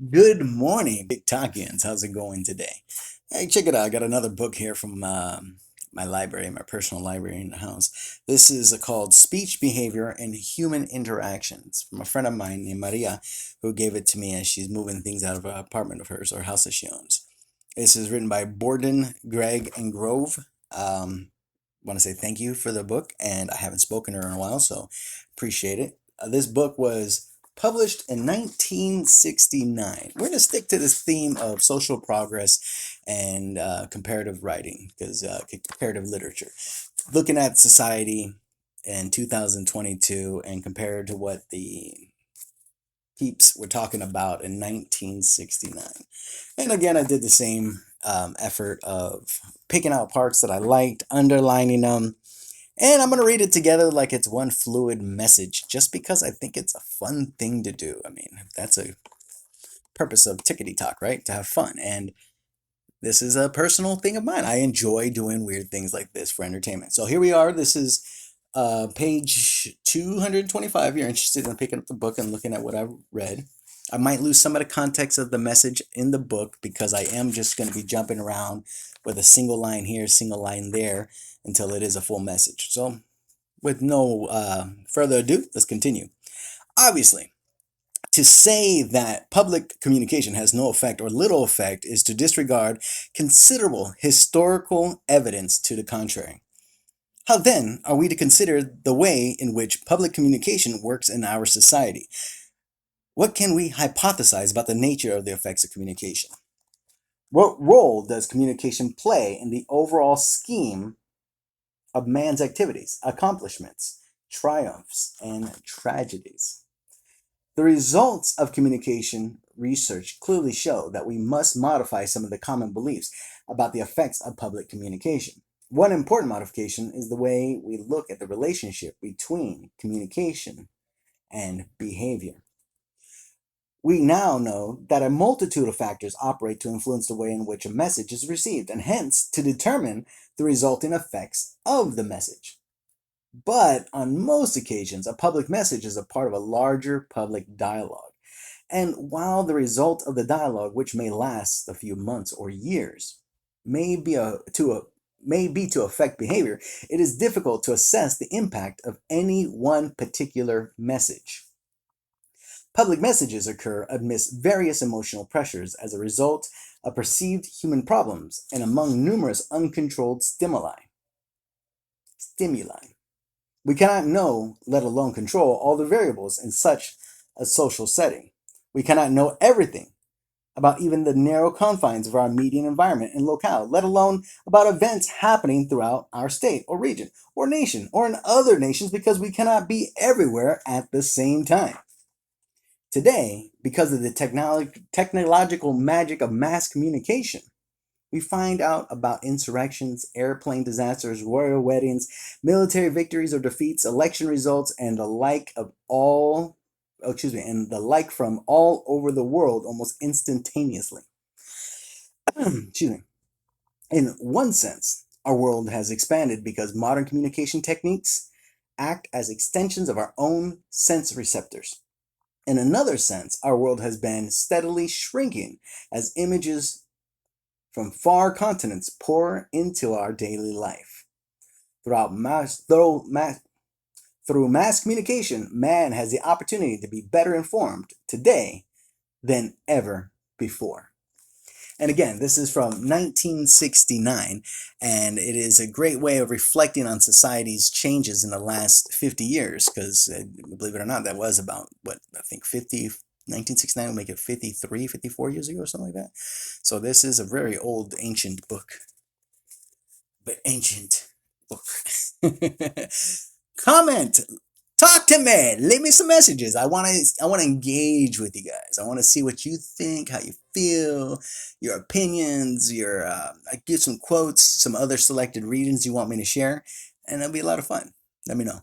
Good morning, TikTokians. How's it going today? Hey, check it out. I got another book here from my library, my personal library in the house. This is called Speech, Behavior, and Human Interactions from a friend of mine named Maria, who gave it to me as she's moving things out of an apartment of hers or house that she owns. This is written by Borden, Gregg, and Grove. Want to say thank you for the book, and I haven't spoken to her in a while, so appreciate it. This book was published in 1969. We're going to stick to this theme of social progress and comparative writing, because comparative literature, looking at society in 2022 and compared to what the peeps were talking about in 1969. And again, I did the same effort of picking out parts that I liked, underlining them, and I'm going to read it together like it's one fluid message, just because I think it's a fun thing to do. I mean, that's a purpose of Tickety Talk, right? To have fun. And this is a personal thing of mine. I enjoy doing weird things like this for entertainment. So here we are. This is page 225. If you're interested in picking up the book and looking at what I've read. I might lose some of the context of the message in the book because I am just going to be jumping around with a single line here, single line there until it is a full message. So with no further ado, let's continue. Obviously, to say that public communication has no effect or little effect is to disregard considerable historical evidence to the contrary. How then are we to consider the way in which public communication works in our society? What can we hypothesize about the nature of the effects of communication? What role does communication play in the overall scheme of man's activities, accomplishments, triumphs, and tragedies? The results of communication research clearly show that we must modify some of the common beliefs about the effects of public communication. One important modification is the way we look at the relationship between communication and behavior. We now know that a multitude of factors operate to influence the way in which a message is received, and hence to determine the resulting effects of the message. But on most occasions, a public message is a part of a larger public dialogue. And while the result of the dialogue, which may last a few months or years, may be to affect behavior, it is difficult to assess the impact of any one particular message. Public messages occur amidst various emotional pressures as a result of perceived human problems and among numerous uncontrolled stimuli. We cannot know, let alone control, all the variables in such a social setting. We cannot know everything about even the narrow confines of our immediate environment and locale, let alone about events happening throughout our state or region or nation or in other nations, because we cannot be everywhere at the same time. Today, because of the technological magic of mass communication, we find out about insurrections, airplane disasters, royal weddings, military victories or defeats, election results, and the like and the like from all over the world almost instantaneously. Excuse me. In one sense, our world has expanded because modern communication techniques act as extensions of our own sense receptors. In another sense, our world has been steadily shrinking as images from far continents pour into our daily life. Through mass communication, man has the opportunity to be better informed today than ever before. And again, this is from 1969, and it is a great way of reflecting on society's changes in the last 50 years, because believe it or not, that was about, what, I think 1969 will make it 53, 54 years ago or something like that. So this is a very old, ancient book. But ancient book. Comment, talk to me, leave me some messages. I want to engage with you guys. I want to see what you think, how you feel, your opinions, I give some quotes, some other selected readings you want me to share, and it'll be a lot of fun. Let me know.